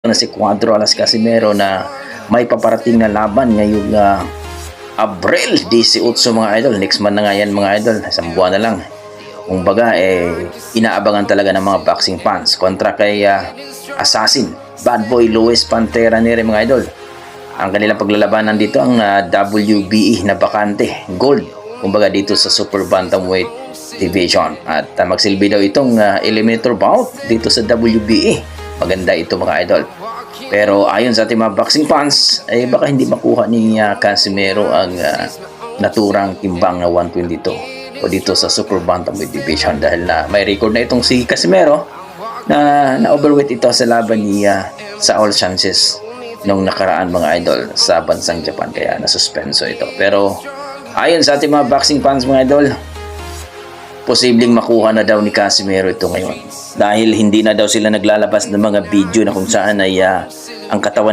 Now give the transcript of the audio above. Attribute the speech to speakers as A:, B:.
A: na si Cuadro Alas Casimero na may paparating na laban ngayong Abril 18 mga idol. Next month na nga yan mga idol, isang buwan na lang. Kung baga inaabangan talaga ng mga boxing fans kontra kay Assassin Bad Boy Luis Pantera Neri mga idol. Ang kanilang paglalabanan dito ang WBE na bakante gold, kumbaga dito sa Super Bantamweight Division, at magsilbi daw itong eliminator bout dito sa WBE. Maganda ito mga idol. Pero ayon sa ating mga boxing fans, baka hindi makuha ni Casimero ang naturang timbang na 122 o dito sa Super Bantamweight Division, dahil may record na itong si Casimero na overweight ito sa laban ni Saul Sanchez nung nakaraan mga idol sa bansang Japan, kaya nasuspenso ito. Pero ayon sa ating mga boxing fans mga idol, posibleng makuha na daw ni Casimero ito ngayon, dahil hindi na daw sila naglalabas ng mga video na kung saan ay ang katawan